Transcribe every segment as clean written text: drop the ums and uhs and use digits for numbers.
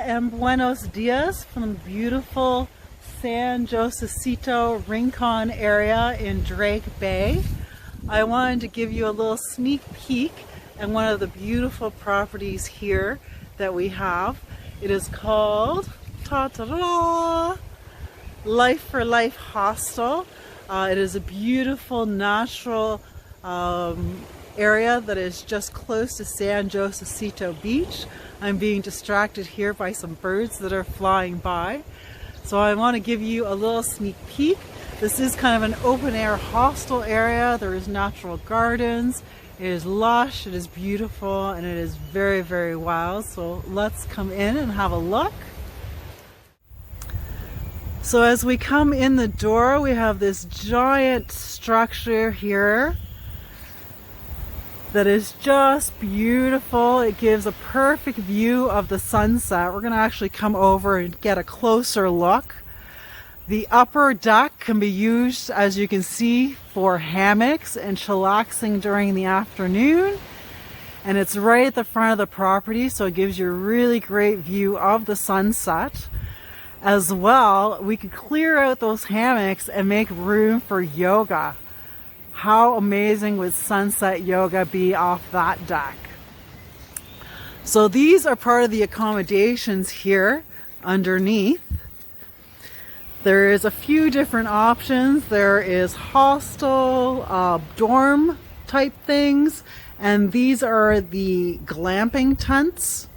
and buenos dias from the beautiful San Josecito Rincon area in Drake Bay. I wanted to give you a little sneak peek at one of the beautiful properties here that we have. It is called Life for Life Hostel. It is a beautiful natural area that is just close to San Josecito Beach. I'm being distracted here by some birds that are flying by. So I want to give you a little sneak peek. This is kind of an open air hostel area. There is natural gardens. It is lush, it is beautiful, and it is very, very wild. So let's come in and have a look. So as we come in the door, we have this giant structure here that is just beautiful. It gives a perfect view of the sunset. We're going to actually come over and get a closer look. The upper deck can be used, as you can see, for hammocks and chillaxing during the afternoon. And it's right at the front of the property, so it gives you a really great view of the sunset. As well, we can clear out those hammocks and make room for yoga. How amazing would sunset yoga be off that deck? So these are part of the accommodations here underneath. There is a few different options. There is hostel, dorm type things, and these are the glamping tents.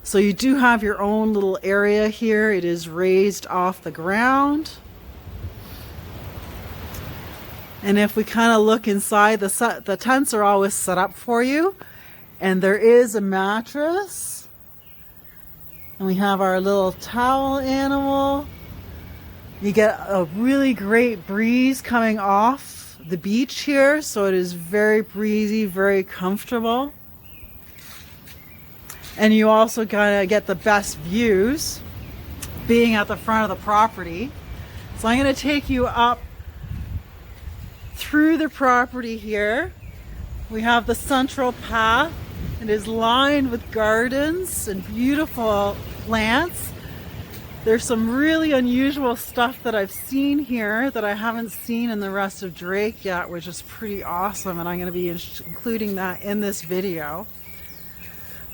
So you do have your own little area here. It is raised off the ground. And if we kind of look inside, the tents are always set up for you. And there is a mattress. And we have our little towel animal. You get a really great breeze coming off the beach here. So it is very breezy, very comfortable. And you also kind of get the best views being at the front of the property. So I'm going to take you up through the property here. We have the central path. It is lined with gardens and beautiful plants. There's some really unusual stuff that I've seen here that I haven't seen in the rest of Drake yet, which is pretty awesome, and I'm going to be including that in this video.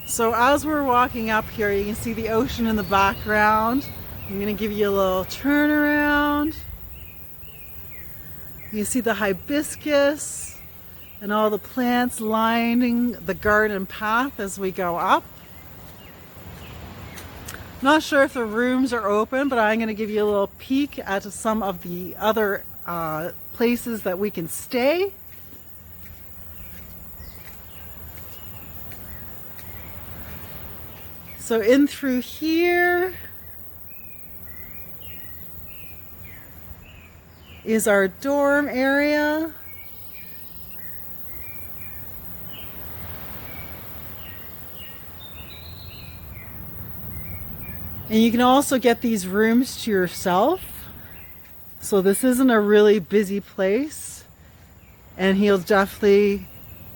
So as we're walking up here, you can see the ocean in the background. I'm going to give you a little turnaround. You can see the hibiscus and all the plants lining the garden path as we go up. Not sure if the rooms are open, but I'm going to give you a little peek at some of the other places that we can stay. So in through here is our dorm area. And you can also get these rooms to yourself. So this isn't a really busy place. And he'll definitely,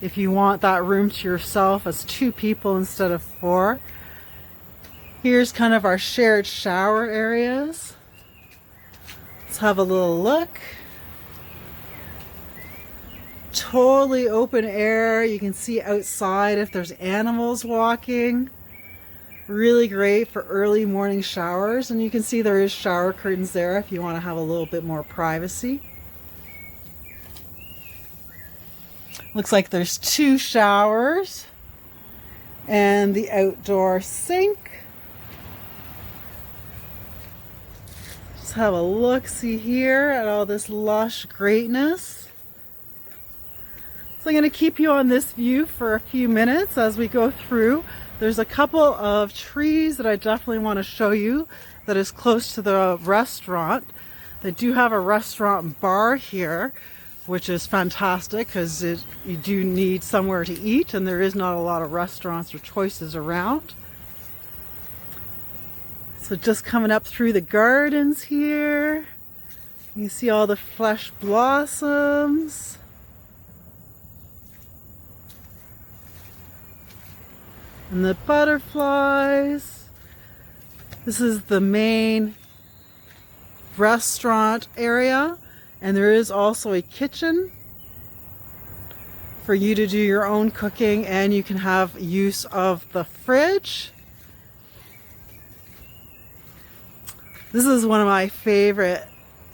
if you want that room to yourself, as 2 people instead of 4. Here's kind of our shared shower areas. Let's have a little look. Totally open air. You can see outside if there's animals walking. Really great for early morning showers. And you can see there is shower curtains there if you want to have a little bit more privacy. Looks like there's 2 showers and the outdoor sink. Let's have a look-see here at all this lush greatness. So I'm going to keep you on this view for a few minutes as we go through. There's a couple of trees that I definitely want to show you that is close to the restaurant. They do have a restaurant bar here, which is fantastic because you do need somewhere to eat, and there is not a lot of restaurants or choices around. So just coming up through the gardens here, you see all the fresh blossoms. And the butterflies. This is the main restaurant area, and there is also a kitchen for you to do your own cooking, and you can have use of the fridge. This is one of my favorite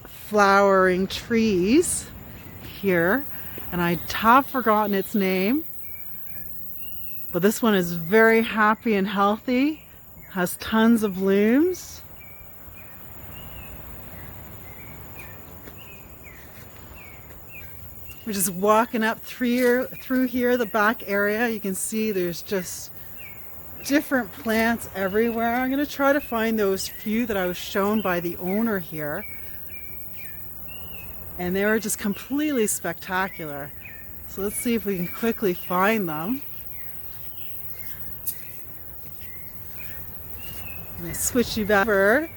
flowering trees here, and I have forgotten its name, but this one is very happy and healthy, has tons of blooms. We're just walking up through here, the back area. You can see there's just different plants everywhere. I'm going to try to find those few that I was shown by the owner here. And they were just completely spectacular. So let's see if we can quickly find them. And I switch you back over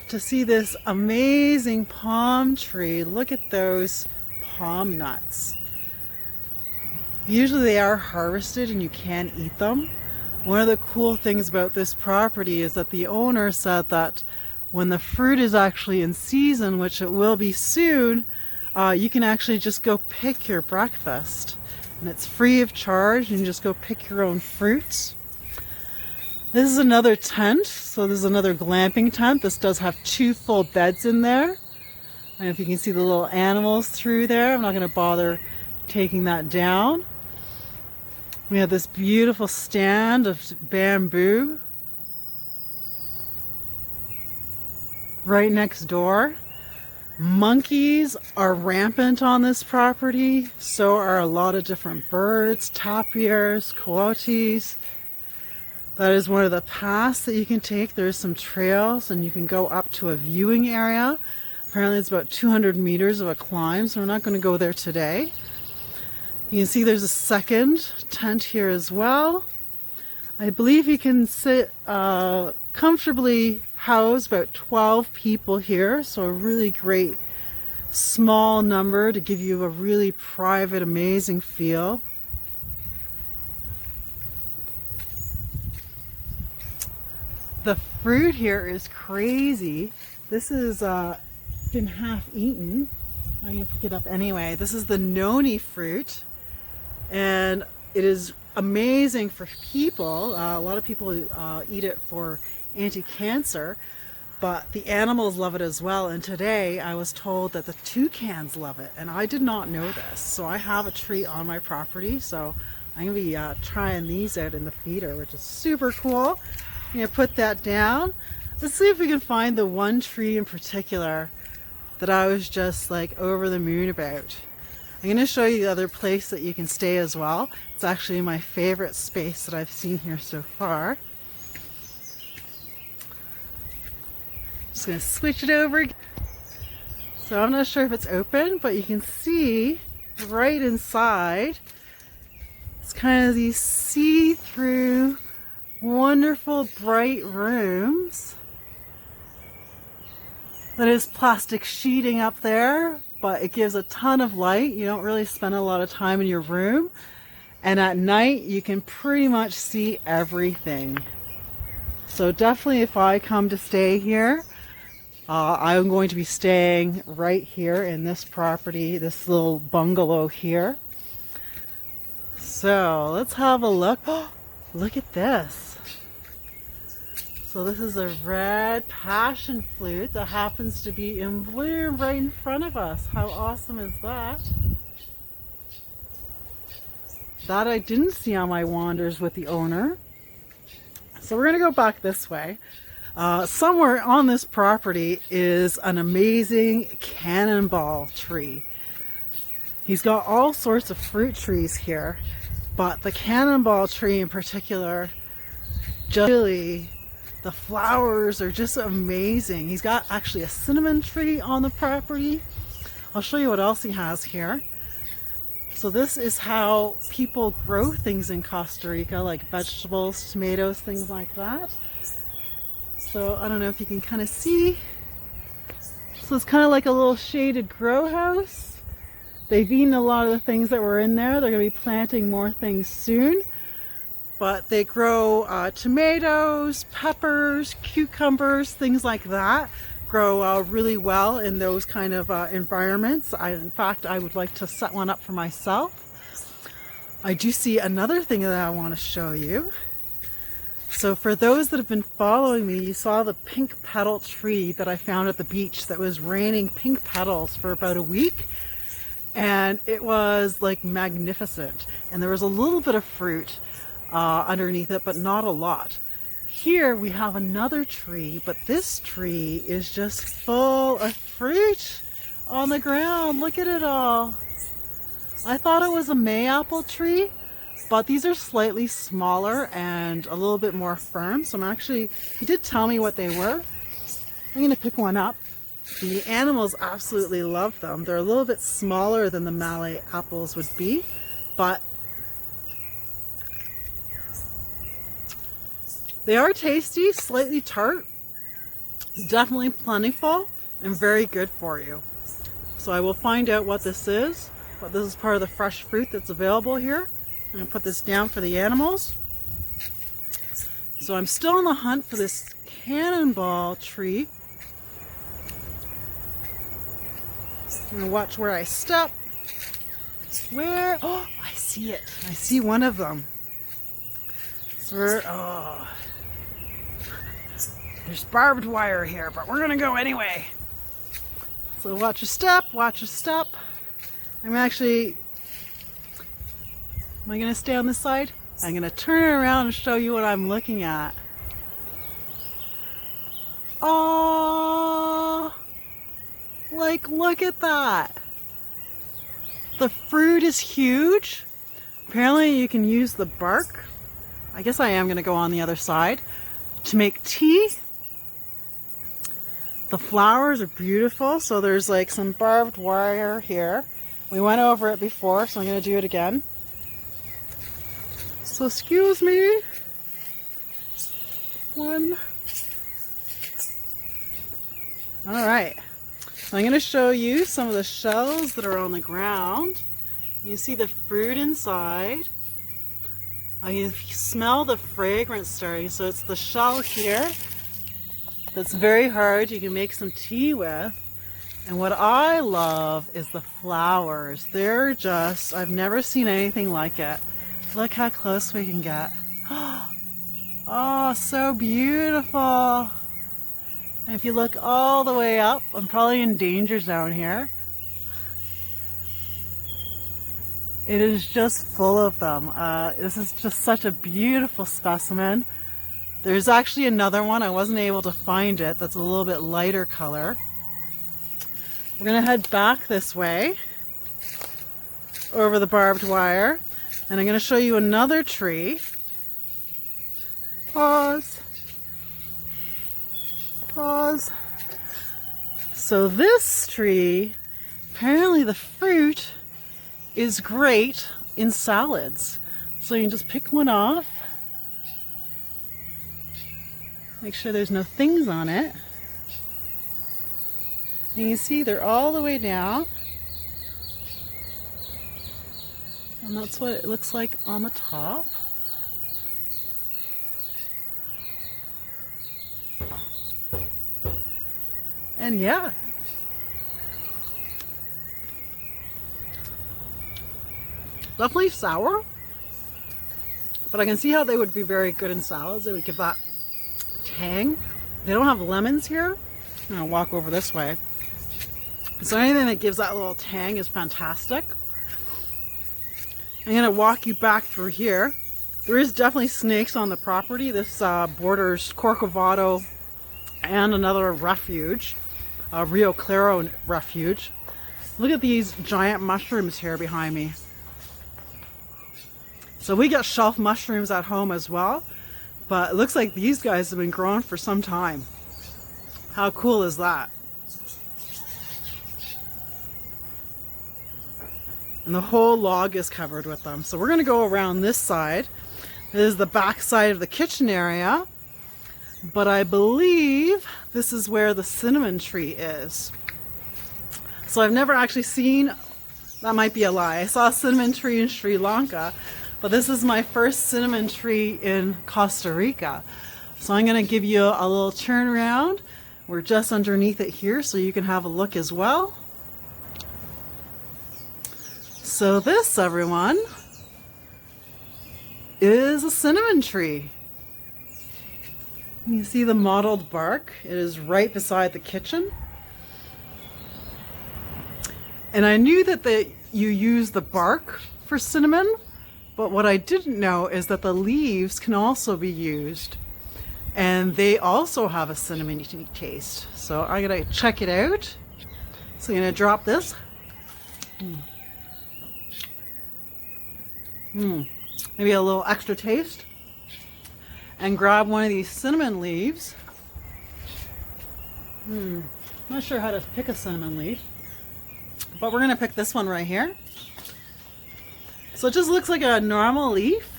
to see this amazing palm tree. Look at those palm nuts. Usually they are harvested and you can eat them. One of the cool things about this property is that the owner said that when the fruit is actually in season, which it will be soon, you can actually just go pick your breakfast. And it's free of charge. You can just go pick your own fruits. This is another tent. So this is another glamping tent. This does have 2 full beds in there. I don't know if you can see the little animals through there. I'm not going to bother taking that down. We have this beautiful stand of bamboo right next door. Monkeys are rampant on this property. So are a lot of different birds, tapirs, coyotes. That is one of the paths that you can take. There's some trails and you can go up to a viewing area. Apparently it's about 200 meters of a climb, so we're not going to go there today. You can see there's a second tent here as well. I believe you can sit comfortably house about 12 people here, so a really great small number to give you a really private, amazing feel. The fruit here is crazy. This is been half eaten. I'm going to pick it up anyway. This is the noni fruit, and it is amazing for people. A lot of people eat it for anti-cancer, but the animals love it as well. And today I was told that the toucans love it, and I did not know this. So I have a tree on my property, so I'm going to be trying these out in the feeder, which is super cool. I'm going to put that down. Let's see if we can find the one tree in particular that I was just like over the moon about. I'm going to show you the other place that you can stay as well. It's actually my favorite space that I've seen here so far. Just going to switch it over. So I'm not sure if it's open, but you can see right inside. It's kind of these see-through, wonderful, bright rooms. That is plastic sheeting up there, but it gives a ton of light. You don't really spend a lot of time in your room. And at night, you can pretty much see everything. So definitely if I come to stay here, I'm going to be staying right here in this property, this little bungalow here. So let's have a look. Oh, look at this. So this is a red passion fruit that happens to be in bloom right in front of us. How awesome is that? That I didn't see on my wanders with the owner. So we're going to go back this way. Somewhere on this property is an amazing cannonball tree. He's got all sorts of fruit trees here, but the cannonball tree in particular, just really, the flowers are just amazing. He's got actually a cinnamon tree on the property. I'll show you what else he has here. So this is how people grow things in Costa Rica, like vegetables, tomatoes, things like that. So I don't know if you can kind of see. So it's kind of like a little shaded grow house. They've eaten a lot of the things that were in there. They're going to be planting more things soon. but they grow tomatoes, peppers, cucumbers, things like that. Grow really well in those kind of environments. In fact, I would like to set one up for myself. I do see another thing that I want to show you. So for those that have been following me, you saw the pink petal tree that I found at the beach that was raining pink petals for about a week. And it was like magnificent. And there was a little bit of fruit underneath it, but not a lot. Here we have another tree, but this tree is just full of fruit on the ground. Look at it all. I thought it was a mayapple tree, but these are slightly smaller and a little bit more firm. So he did tell me what they were. I'm gonna pick one up. The animals absolutely love them. They're a little bit smaller than the Malay apples would be, but they are tasty, slightly tart, definitely plentiful, and very good for you. So I will find out what this is, but this is part of the fresh fruit that's available here. I'm going to put this down for the animals. So I'm still on the hunt for this cannonball tree. I'm going to watch where I step. Where? Oh, I see it. I see one of them. So there's barbed wire here, but we're gonna go anyway. So watch your step, watch your step. Am I gonna stay on this side? I'm gonna turn it around and show you what I'm looking at. Oh, like look at that. The fruit is huge. Apparently you can use the bark. I guess I am gonna go on the other side to make tea. The flowers are beautiful, so there's like some barbed wire here. We went over it before, so I'm going to do it again. So excuse me. One. Alright. So I'm going to show you some of the shells that are on the ground. You see the fruit inside. I can smell the fragrance starting, so it's the shell here. That's very hard. You can make some tea with. And what I love is the flowers. They're just, I've never seen anything like it. Look how close we can get. Oh, so beautiful. And if you look all the way up, I'm probably in danger zone here. It is just full of them. This is just such a beautiful specimen. There's actually another one, I wasn't able to find it, that's a little bit lighter color. We're going to head back this way, over the barbed wire, and I'm going to show you another tree. Pause. Pause. So this tree, apparently the fruit is great in salads. So you can just pick one off. Make sure there's no things on it. And you can see they're all the way down. And that's what it looks like on the top. And yeah. Definitely sour. But I can see how they would be very good in salads. They would give that tang. They don't have lemons here. I'm gonna walk over this way. So anything that gives that little tang is fantastic. I'm gonna walk you back through here. There is definitely snakes on the property. This borders Corcovado and another refuge, Rio Claro refuge. Look at these giant mushrooms here behind me. So we got shelf mushrooms at home as well, but it looks like these guys have been growing for some time. How cool is that? And the whole log is covered with them. So we're going to go around this side. This is the back side of the kitchen area. But I believe this is where the cinnamon tree is. So I've never actually seen, that might be a lie. I saw a cinnamon tree in Sri Lanka, But this is my first cinnamon tree in Costa Rica. So I'm going to give you a little turn around. We're just underneath it here so you can have a look as well. So this, everyone, is a cinnamon tree. You see the mottled bark? It is right beside the kitchen. And I knew that you use the bark for cinnamon, but what I didn't know is that the leaves can also be used. And they also have a cinnamony taste. So I'm gonna check it out. So I'm gonna drop this. Maybe a little extra taste. And grab one of these cinnamon leaves. Not sure how to pick a cinnamon leaf, but we're gonna pick this one right here. So it just looks like a normal leaf.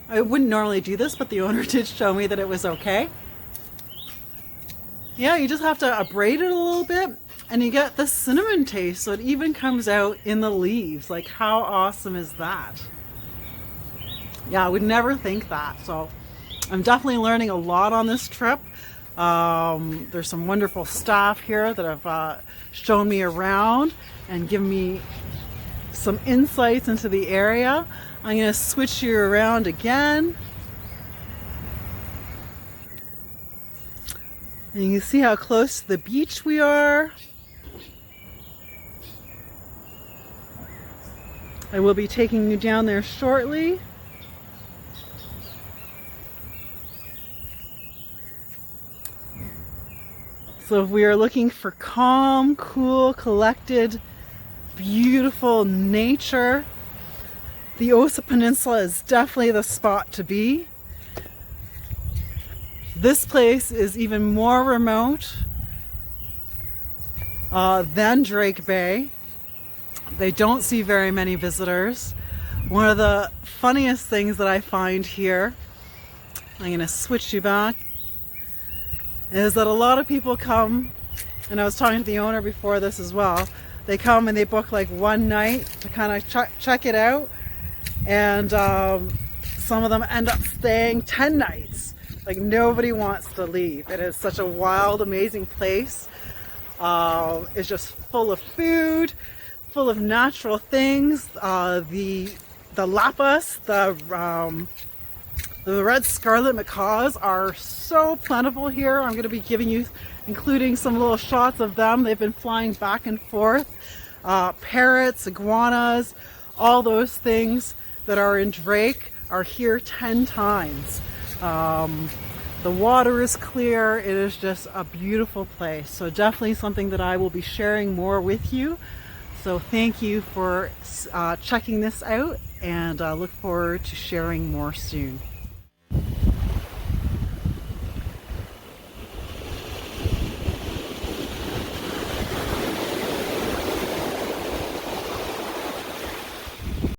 I wouldn't normally do this, but the owner did show me that it was okay. Yeah, you just have to abrade it a little bit and you get the cinnamon taste, so it even comes out in the leaves. Like, how awesome is that? Yeah, I would never think that. So I'm definitely learning a lot on this trip. There's some wonderful staff here that have shown me around and given me some insights into the area. I'm going to switch you around again. And you can see how close to the beach we are. I will be taking you down there shortly. So if we are looking for calm, cool, collected, beautiful nature, the Osa Peninsula is definitely the spot to be. This place is even more remote than Drake Bay. They don't see very many visitors. One of the funniest things that I find here, I'm going to switch you back, is that a lot of people come, and I was talking to the owner before this as well, they come and they book like one night to kind of check it out, and some of them end up staying 10 nights. Like, nobody wants to leave. It is such a wild, amazing place. It's just full of food, full of natural things. The lapas, the red scarlet macaws are so plentiful here. I'm going to be including some little shots of them. They've been flying back and forth. Parrots, iguanas, all those things that are in Drake are here 10 times. The water is clear. It is just a beautiful place. So definitely something that I will be sharing more with you. So thank you for checking this out, and I look forward to sharing more soon.